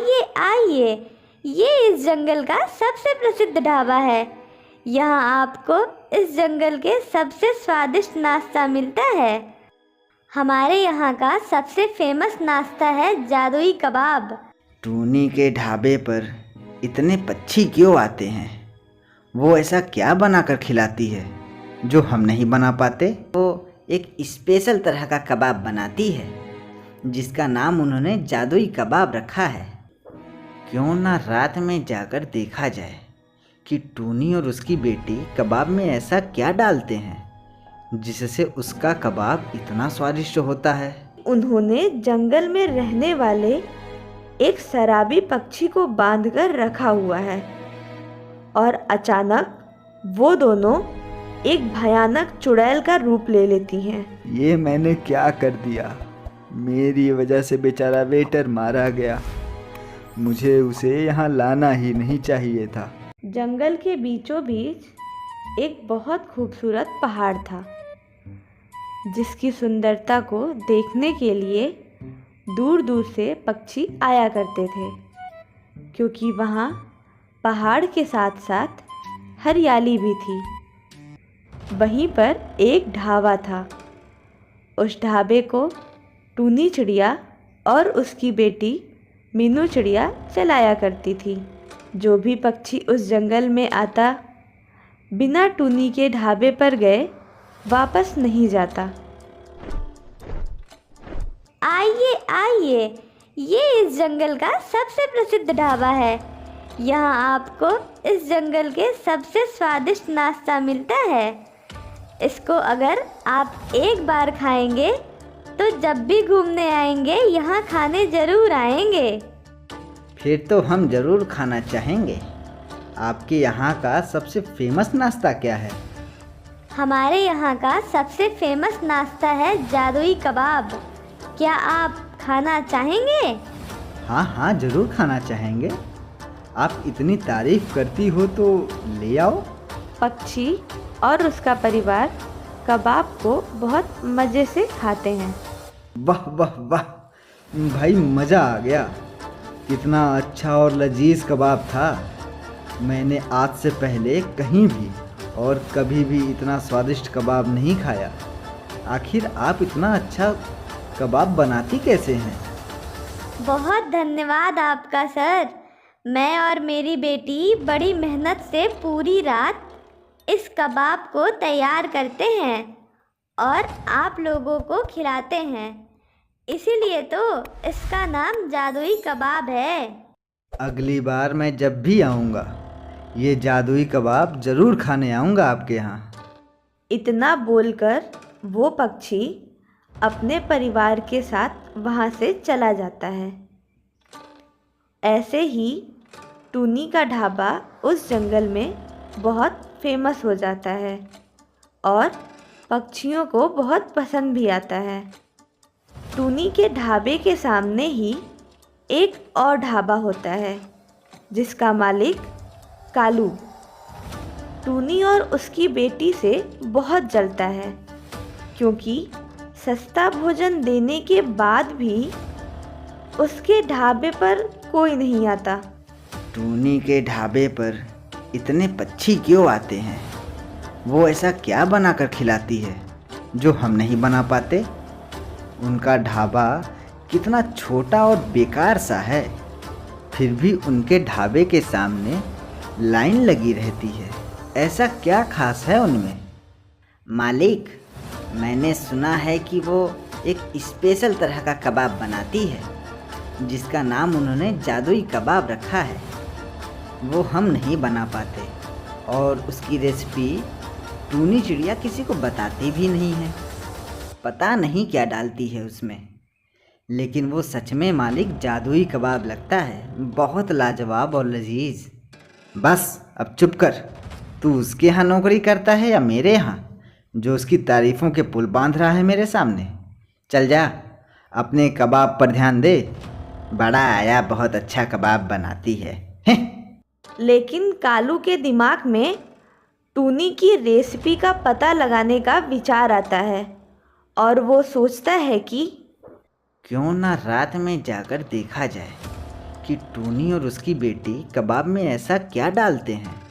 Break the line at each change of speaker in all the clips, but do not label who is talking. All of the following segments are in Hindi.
आइए आइए, ये इस जंगल का सबसे प्रसिद्ध ढाबा है। यहाँ आपको इस जंगल के सबसे स्वादिष्ट नाश्ता मिलता है। हमारे यहाँ का सबसे फेमस नाश्ता है जादुई कबाब।
टूनी के ढाबे पर इतने पक्षी क्यों आते हैं? वो ऐसा क्या बनाकर खिलाती है जो हम नहीं बना पाते? वो एक स्पेशल तरह का कबाब बनाती है जिसका नाम उन्होंने जादुई कबाब रखा है। क्यों ना रात में जाकर देखा जाए कि टूनी और उसकी बेटी कबाब में ऐसा क्या डालते हैं जिससे उसका कबाब इतना स्वादिष्ट होता है।
उन्होंने जंगल में रहने वाले एक शराबी पक्षी को बांधकर रखा हुआ है और अचानक वो दोनों एक भयानक चुड़ैल का रूप ले लेती हैं।
ये मैंने क्या कर दिया? मेरी वजह से बेचारा वेटर मारा गया। मुझे उसे यहाँ लाना ही नहीं चाहिए था।
जंगल के बीचों बीच एक बहुत खूबसूरत पहाड़ था जिसकी सुंदरता को देखने के लिए दूर दूर से पक्षी आया करते थे, क्योंकि वहाँ पहाड़ के साथ साथ हरियाली भी थी। वहीं पर एक ढाबा था। उस ढाबे को टूनी चिड़िया और उसकी बेटी मीनू चिड़िया चलाया करती थी। जो भी पक्षी उस जंगल में आता बिना टूनी के ढाबे पर गए वापस नहीं जाता।
आइए आइए, ये इस जंगल का सबसे प्रसिद्ध ढाबा है। यहाँ आपको इस जंगल के सबसे स्वादिष्ट नाश्ता मिलता है। इसको अगर आप एक बार खाएंगे तो जब भी घूमने आएंगे यहाँ खाने ज़रूर आएंगे।
फिर तो हम ज़रूर खाना चाहेंगे। आपके यहाँ का सबसे फेमस नाश्ता क्या है?
हमारे यहाँ का सबसे फेमस नाश्ता है जादुई कबाब। क्या आप खाना चाहेंगे?
हाँ हाँ, ज़रूर खाना चाहेंगे। आप इतनी तारीफ करती हो तो ले आओ।
पक्षी और उसका परिवार कबाब को बहुत मज़े से खाते हैं।
वाह वाह वाह भाई, मज़ा आ गया। कितना अच्छा और लजीज कबाब था। मैंने आज से पहले कहीं भी और कभी भी इतना स्वादिष्ट कबाब नहीं खाया। आखिर आप इतना अच्छा कबाब बनाती कैसे हैं?
बहुत धन्यवाद आपका सर। मैं और मेरी बेटी बड़ी मेहनत से पूरी रात इस कबाब को तैयार करते हैं और आप लोगों को खिलाते हैं, इसीलिए तो इसका नाम जादुई कबाब है।
अगली बार मैं जब भी आऊँगा ये जादुई कबाब ज़रूर खाने आऊँगा आपके यहाँ।
इतना बोलकर वो पक्षी अपने परिवार के साथ वहाँ से चला जाता है। ऐसे ही टूनी का ढाबा उस जंगल में बहुत फेमस हो जाता है और पक्षियों को बहुत पसंद भी आता है। टूनी के ढाबे के सामने ही एक और ढाबा होता है जिसका मालिक कालू टूनी और उसकी बेटी से बहुत जलता है, क्योंकि सस्ता भोजन देने के बाद भी उसके ढाबे पर कोई नहीं आता।
टूनी के ढाबे पर इतने पक्षी क्यों आते हैं? वो ऐसा क्या बनाकर खिलाती है जो हम नहीं बना पाते? उनका ढाबा कितना छोटा और बेकार सा है, फिर भी उनके ढाबे के सामने लाइन लगी रहती है। ऐसा क्या खास है उनमें?
मालिक, मैंने सुना है कि वो एक स्पेशल तरह का कबाब बनाती है जिसका नाम उन्होंने जादुई कबाब रखा है। वो हम नहीं बना पाते और उसकी रेसिपी टूनी चिड़िया किसी को बताती भी नहीं है। पता नहीं क्या डालती है उसमें, लेकिन वो सच में मालिक जादुई कबाब लगता है, बहुत लाजवाब और लजीज।
बस अब चुप कर। तू उसके यहाँ नौकरी करता है या मेरे यहाँ, जो उसकी तारीफ़ों के पुल बांध रहा है मेरे सामने? चल जा, अपने कबाब पर ध्यान दे। बड़ा आया बहुत अच्छा कबाब बनाती है।
लेकिन कालू के दिमाग में टूनी की रेसिपी का पता लगाने का विचार आता है और वो सोचता है कि
क्यों ना रात में जाकर देखा जाए कि टूनी और उसकी बेटी कबाब में ऐसा क्या डालते हैं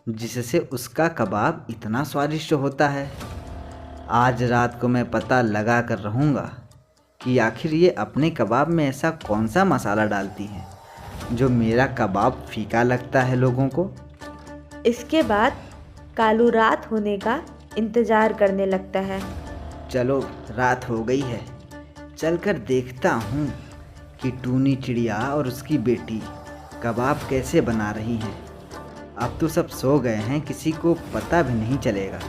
जिससे उसका कबाब इतना स्वादिष्ट होता है। आज रात को मैं पता लगा कर रहूँगा कि आखिर ये अपने कबाब में ऐसा कौन सा मसाला डालती हैं जो मेरा कबाब फीका लगता है लोगों को।
इसके बाद कालू रात होने का इंतज़ार करने लगता है।
चलो रात हो गई है, चलकर देखता हूँ कि टूनी चिड़िया और उसकी बेटी कबाब कैसे बना रही हैं। अब तो सब सो गए हैं, किसी को पता भी नहीं चलेगा।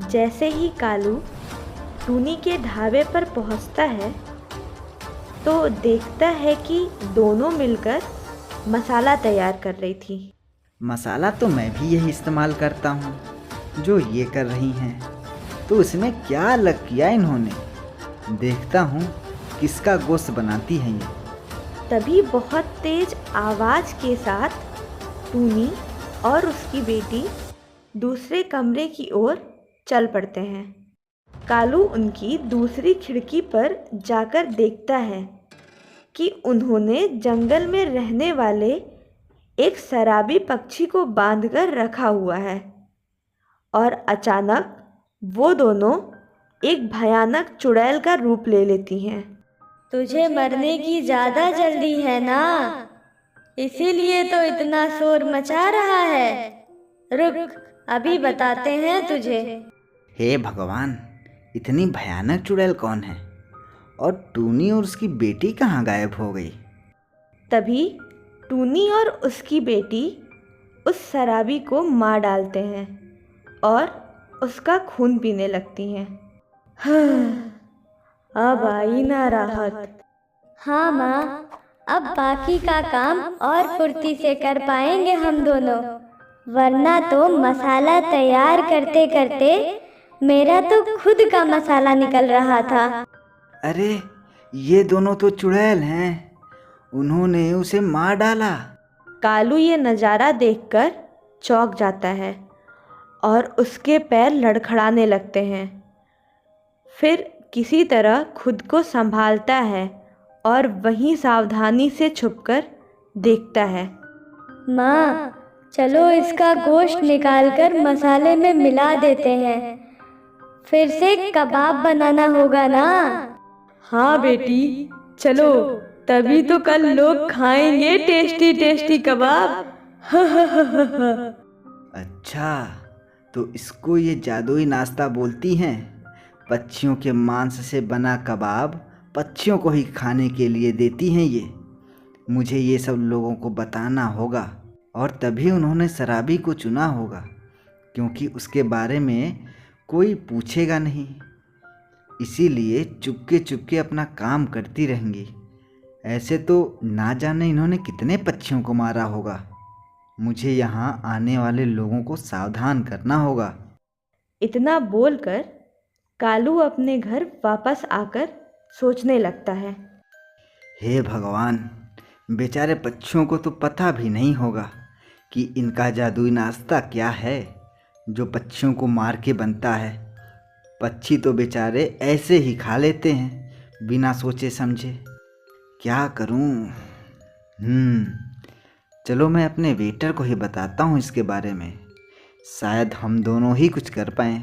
जैसे ही कालू टूनी के ढाबे पर पहुंचता है तो देखता है कि दोनों मिलकर मसाला तैयार कर रही थी।
मसाला तो मैं भी यही इस्तेमाल करता हूँ जो ये कर रही हैं, तो इसमें क्या अलग किया इन्होंने। देखता हूँ किसका गोश्त बनाती हैं ये।
तभी बहुत तेज आवाज़ के साथ टूनी और उसकी बेटी दूसरे कमरे की ओर चल पड़ते हैं। कालू उनकी दूसरी खिड़की पर जाकर देखता है कि उन्होंने जंगल में रहने वाले एक शराबी पक्षी को बांधकर रखा हुआ है और अचानक वो दोनों एक भयानक चुड़ैल का रूप ले लेती हैं।
तुझे मरने की ज़्यादा जल्दी है ना, इसीलिए तो इतना शोर मचा रहा है। रुक, अभी बताते हैं तुझे।
हे भगवान, इतनी भयानक चुड़ैल कौन है और टूनी और उसकी बेटी कहाँ गायब हो गई।
तभी टूनी और उसकी बेटी उस शराबी को मार डालते हैं और उसका खून पीने लगती हैं। अब आई ना राहत।
हाँ माँ, अब बाकी का काम और फुर्ती से कर पाएंगे हम दोनों, वरना तो मसाला तैयार करते करते मेरा तो खुद का मसाला निकल रहा था।
अरे ये दोनों तो चुड़ैल हैं, उन्होंने उसे मार डाला।
कालू ये नज़ारा देखकर चौंक जाता है और उसके पैर लड़खड़ाने लगते हैं। फिर किसी तरह खुद को संभालता है और वहीं सावधानी से छुपकर देखता है।
माँ, चलो इसका गोश्त निकालकर मसाले में मिला देते हैं, फिर से कबाब बनाना होगा ना।
हाँ बेटी, चलो, तभी तो कल लोग खाएंगे टेस्टी टेस्टी कबाब।
अच्छा, तो इसको ये जादुई नाश्ता बोलती हैं। पक्षियों के मांस से बना कबाब पक्षियों को ही खाने के लिए देती हैं ये। मुझे ये सब लोगों को बताना होगा और तभी उन्होंने शराबी को चुना होगा, क्योंकि उसके बारे में कोई पूछेगा नहीं। इसीलिए चुपके चुपके अपना काम करती रहेंगी। ऐसे तो ना जाने इन्होंने कितने पक्षियों को मारा होगा। मुझे यहाँ आने वाले लोगों को सावधान करना होगा।
इतना बोलकर कालू अपने घर वापस आकर सोचने लगता है।
हे भगवान, बेचारे पक्षियों को तो पता भी नहीं होगा कि इनका जादुई नाश्ता क्या है जो पक्षियों को मार के बनता है। पक्षी तो बेचारे ऐसे ही खा लेते हैं बिना सोचे समझे। क्या करूं? चलो मैं अपने वेटर को ही बताता हूँ इसके बारे में, शायद हम दोनों ही कुछ कर पाएं।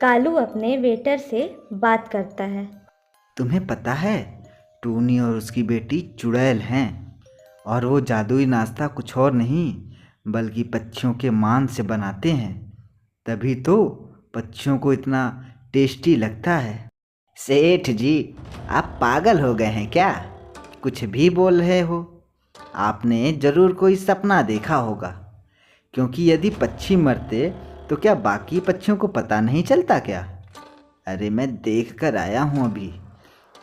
कालू अपने वेटर से बात करता है।
तुम्हें पता है टूनी और उसकी बेटी चुड़ैल हैं और वो जादुई नाश्ता कुछ और नहीं बल्कि पक्षियों के मांस से बनाते हैं, तभी तो पक्षियों को इतना टेस्टी लगता है। सेठ जी, आप पागल हो गए हैं क्या? कुछ भी बोल रहे हो। आपने ज़रूर कोई सपना देखा होगा, क्योंकि यदि पक्षी मरते तो क्या बाकी पक्षियों को पता नहीं चलता क्या? अरे मैं देख कर आया हूँ अभी।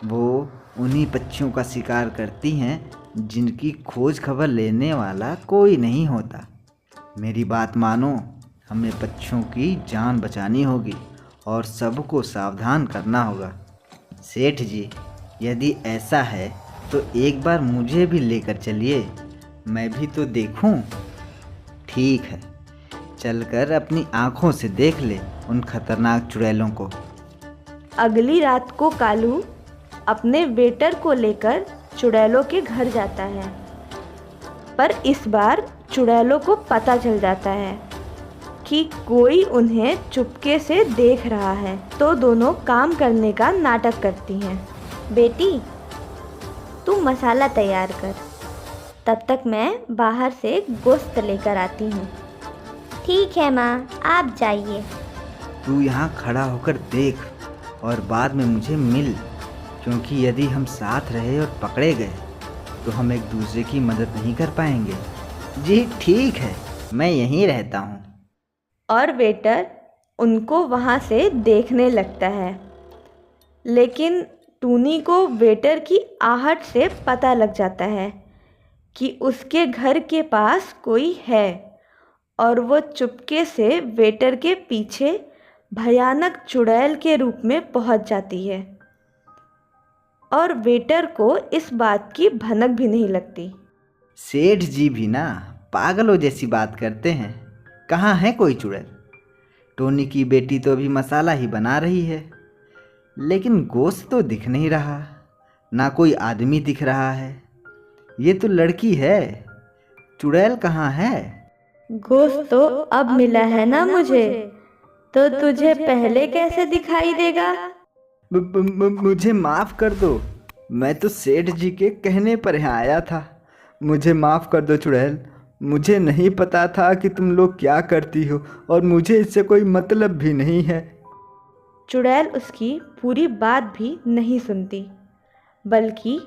वो उन्हीं पक्षियों का शिकार करती हैं जिनकी खोज खबर लेने वाला कोई नहीं होता। मेरी बात मानो, हमें पक्षियों की जान बचानी होगी और सबको सावधान करना होगा। सेठ जी, यदि ऐसा है तो एक बार मुझे भी लेकर चलिए, मैं भी तो देखूं। ठीक है, चलकर अपनी आँखों से देख ले उन खतरनाक चुड़ैलों को।
अगली रात को कालू अपने वेटर को लेकर चुड़ैलों के घर जाता है। पर इस बार चुड़ैलों को पता चल जाता है कि कोई उन्हें चुपके से देख रहा है, तो दोनों काम करने का नाटक करती हैं।
बेटी, तू मसाला तैयार कर, तब तक मैं बाहर से गोश्त लेकर आती हूँ। ठीक है माँ, आप जाइए।
तू यहाँ खड़ा होकर देख और बाद में मुझे मिल, क्योंकि यदि हम साथ रहे और पकड़े गए तो हम एक दूसरे की मदद नहीं कर पाएंगे। जी ठीक है, मैं यहीं रहता हूँ।
और वेटर उनको वहाँ से देखने लगता है, लेकिन टूनी को वेटर की आहट से पता लग जाता है कि उसके घर के पास कोई है, और वो चुपके से वेटर के पीछे भयानक चुड़ैल के रूप में पहुंच जाती है। और वेटर को इस बात की भनक भी नहीं लगती।
सेठ जी भी ना पागलों जैसी बात करते हैं। कहाँ है कोई चुड़ैल? टोनी की बेटी तो अभी मसाला ही बना रही है, लेकिन गोश्त तो दिख नहीं रहा, ना कोई आदमी दिख रहा है। ये तो लड़की है, चुड़ैल कहाँ है?
गोश्त तो अब मिला है ना मुझे, तो तुझे पहले कैसे दिखाई देगा?
मुझे माफ़ कर दो, मैं तो सेठ जी के कहने पर यहाँ आया था। मुझे माफ़ कर दो चुड़ैल, मुझे नहीं पता था कि तुम लोग क्या करती हो, और मुझे इससे कोई मतलब भी नहीं है।
चुड़ैल उसकी पूरी बात भी नहीं सुनती, बल्कि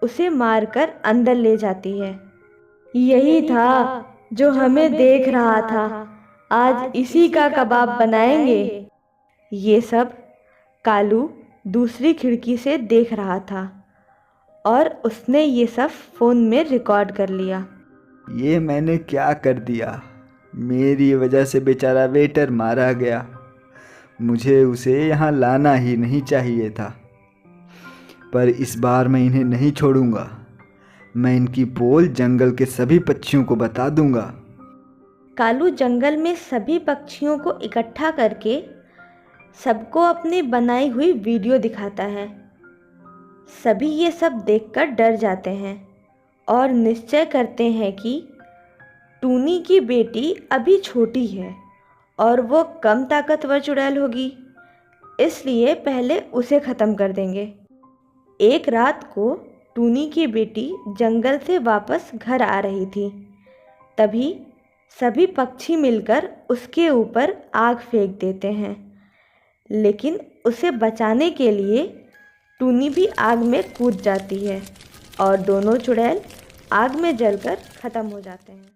उसे मारकर अंदर ले जाती है। यही था जो हमें देख रहा था, आज इसी का कबाब बनाएंगे। ये सब कालू दूसरी खिड़की से देख रहा था, और उसने ये सब फ़ोन में रिकॉर्ड कर लिया।
ये मैंने क्या कर दिया? मेरी वजह से बेचारा वेटर मारा गया। मुझे उसे यहाँ लाना ही नहीं चाहिए था, पर इस बार मैं इन्हें नहीं छोड़ूंगा। मैं इनकी पोल जंगल के सभी पक्षियों को बता दूंगा।
कालू जंगल में सभी पक्षियों को इकट्ठा करके सबको अपनी बनाई हुई वीडियो दिखाता है। सभी ये सब देखकर डर जाते हैं और निश्चय करते हैं कि टूनी की बेटी अभी छोटी है और वो कम ताकतवर चुड़ैल होगी, इसलिए पहले उसे ख़त्म कर देंगे। एक रात को टूनी की बेटी जंगल से वापस घर आ रही थी, तभी सभी पक्षी मिलकर उसके ऊपर आग फेंक देते हैं, लेकिन उसे बचाने के लिए टूनी भी आग में कूद जाती है और दोनों चुड़ैल आग में जलकर ख़त्म हो जाते हैं।